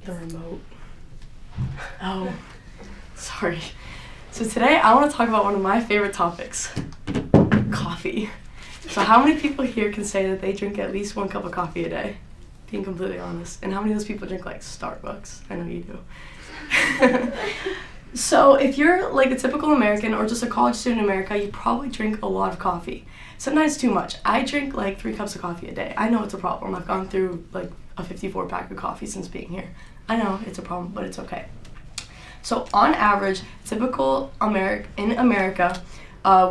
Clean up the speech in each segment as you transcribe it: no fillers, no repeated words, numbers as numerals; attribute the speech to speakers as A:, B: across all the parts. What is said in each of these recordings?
A: The remote. Oh, sorry. So today I want to talk about one of my favorite topics, coffee. So how many people here can say that they drink at least 1 cup of coffee a day? Being completely honest. And how many of those people drink like Starbucks? I know you do. So if you're like a typical American or just a college student in America, you probably drink a lot of coffee. Sometimes too much. I drink like 3 cups of coffee a day. I know it's a problem. I've gone through like a 54 pack of coffee since being here. I know it's a problem, but it's okay. So on average, typical in America,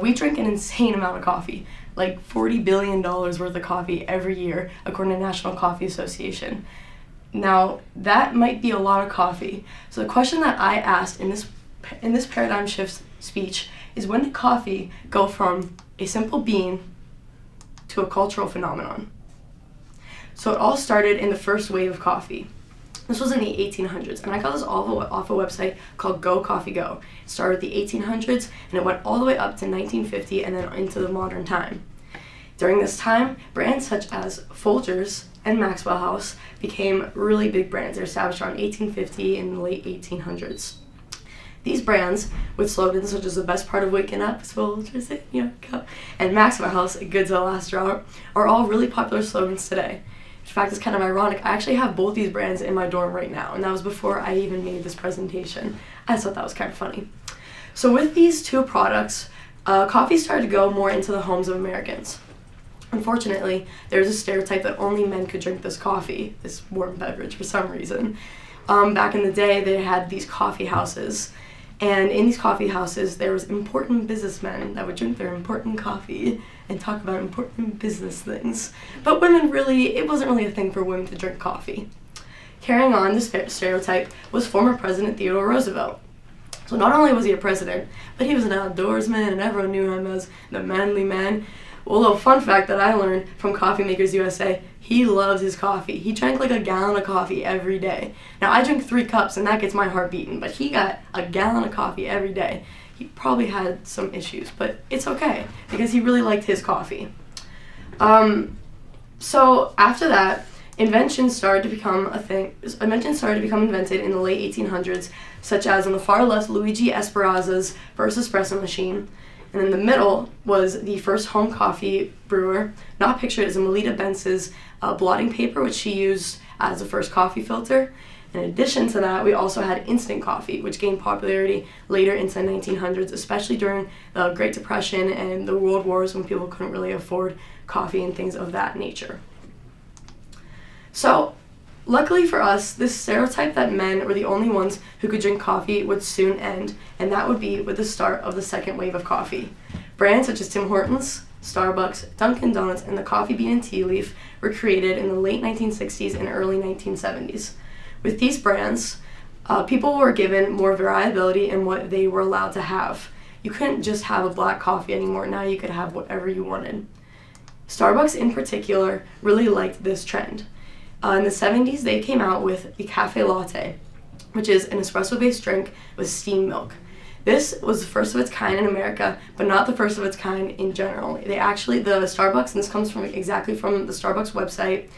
A: we drink an insane amount of coffee, like $40 billion worth of coffee every year, according to the National Coffee Association. Now, that might be a lot of coffee. So the question that I asked in this paradigm shift speech is, when did coffee go from a simple bean to a cultural phenomenon? So it all started in the first wave of coffee. This was in the 1800s, and I got this off a website called Go Coffee Go. It started the 1800s, and it went all the way up to 1950 and then into the modern time. During this time, brands such as Folgers and Maxwell House became really big brands. They were established around 1850 in the late 1800s. These brands, with slogans such as "the best part of waking up is Folgers in your cup" and Maxwell House, "good to the last drop," are all really popular slogans today. In fact, it's kind of ironic. I actually have both these brands in my dorm right now, and that was before I even made this presentation. I just thought that was kind of funny. So with these two products, coffee started to go more into the homes of Americans. Unfortunately, there's a stereotype that only men could drink this coffee, this warm beverage, for some reason. Back in the day, they had these coffee houses, and in these coffee houses, there was important businessmen that would drink their important coffee and talk about important business things. But it wasn't really a thing for women to drink coffee. Carrying on this stereotype was former President Theodore Roosevelt. So not only was he a president, but he was an outdoorsman, and everyone knew him as the manly man. Well, a little fun fact that I learned from Coffee Makers USA, he loves his coffee. He drank like a gallon of coffee every day. Now, I drink 3 cups, and that gets my heart beating, but he got a gallon of coffee every day. He probably had some issues, but it's okay, because he really liked his coffee. So after that, inventions started to become invented in the late 1800s, such as on the far left, Luigi Esperanza's first espresso machine. And in the middle was the first home coffee brewer, not pictured as Melita Bentz's blotting paper, which she used as the first coffee filter. In addition to that, we also had instant coffee, which gained popularity later into the 1900s, especially during the Great Depression and the World Wars, when people couldn't really afford coffee and things of that nature. So, luckily for us, this stereotype that men were the only ones who could drink coffee would soon end, and that would be with the start of the second wave of coffee. Brands such as Tim Hortons, Starbucks, Dunkin' Donuts, and the Coffee Bean and Tea Leaf were created in the late 1960s and early 1970s. With these brands, people were given more variability in what they were allowed to have. You couldn't just have a black coffee anymore. Now you could have whatever you wanted. Starbucks in particular really liked this trend. In the 70s, they came out with the Cafe Latte, which is an espresso-based drink with steamed milk. This was the first of its kind in America, but not the first of its kind in general. The Starbucks, and this comes exactly from the Starbucks website,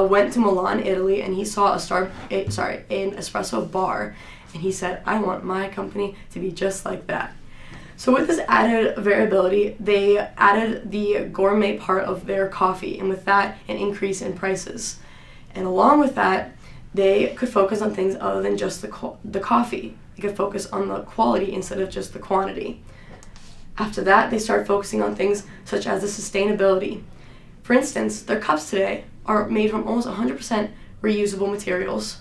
A: went to Milan, Italy, and he saw an espresso bar, and he said, "I want my company to be just like that." So with this added variability, they added the gourmet part of their coffee, and with that, an increase in prices. And along with that, they could focus on things other than just the coffee. They could focus on the quality instead of just the quantity. After that, they started focusing on things such as the sustainability. For instance, their cups today are made from almost 100% reusable materials.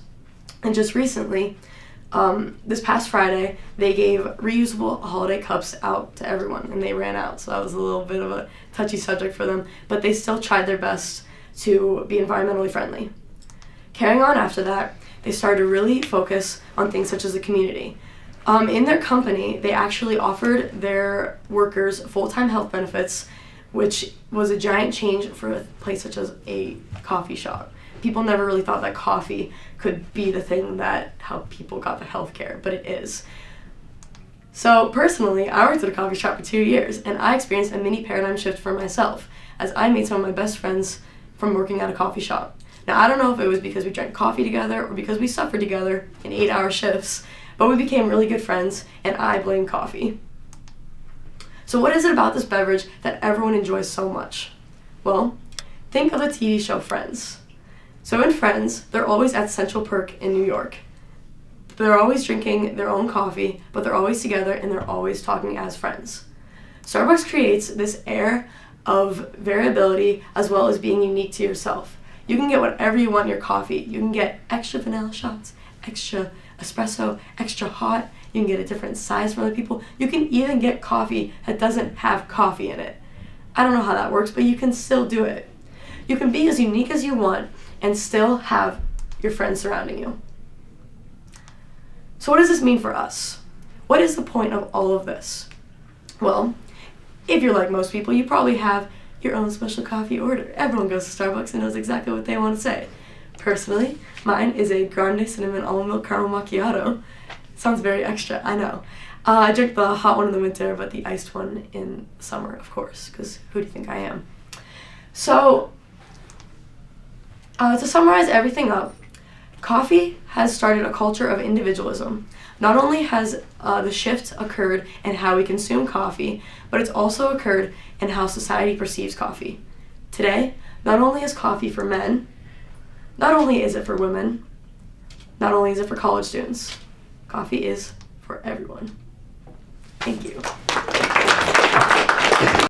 A: And just recently, this past Friday, they gave reusable holiday cups out to everyone, and they ran out. So that was a little bit of a touchy subject for them, but they still tried their best to be environmentally friendly. Carrying on after that, they started to really focus on things such as the community. In their company, they actually offered their workers full-time health benefits, which was a giant change for a place such as a coffee shop. People never really thought that coffee could be the thing that how people got the health care, but it is. So personally, I worked at a coffee shop for 2 years, and I experienced a mini paradigm shift for myself, as I made some of my best friends from working at a coffee shop. Now, I don't know if it was because we drank coffee together or because we suffered together in 8-hour shifts, but we became really good friends, and I blame coffee. So what is it about this beverage that everyone enjoys so much? Well, think of the TV show Friends. So in Friends, they're always at Central Perk in New York. They're always drinking their own coffee, but they're always together and they're always talking as friends. Starbucks creates this air of variability as well as being unique to yourself. You can get whatever you want in your coffee. You can get extra vanilla shots, extra espresso, extra hot. You can get a different size from other people. You can even get coffee that doesn't have coffee in it. I don't know how that works, but you can still do it. You can be as unique as you want and still have your friends surrounding you. So what does this mean for us? What is the point of all of this? Well, if you're like most people, you probably have your own special coffee order. Everyone goes to Starbucks and knows exactly what they want to say. Personally, mine is a grande cinnamon almond milk caramel macchiato. Sounds very extra, I know. I drink the hot one in the winter, but the iced one in summer, of course, because who do you think I am? So, to summarize everything up, coffee has started a culture of individualism. Not only has the shift occurred in how we consume coffee, but it's also occurred in how society perceives coffee. Today, not only is coffee for men, not only is it for women, not only is it for college students, coffee is for everyone. Thank you.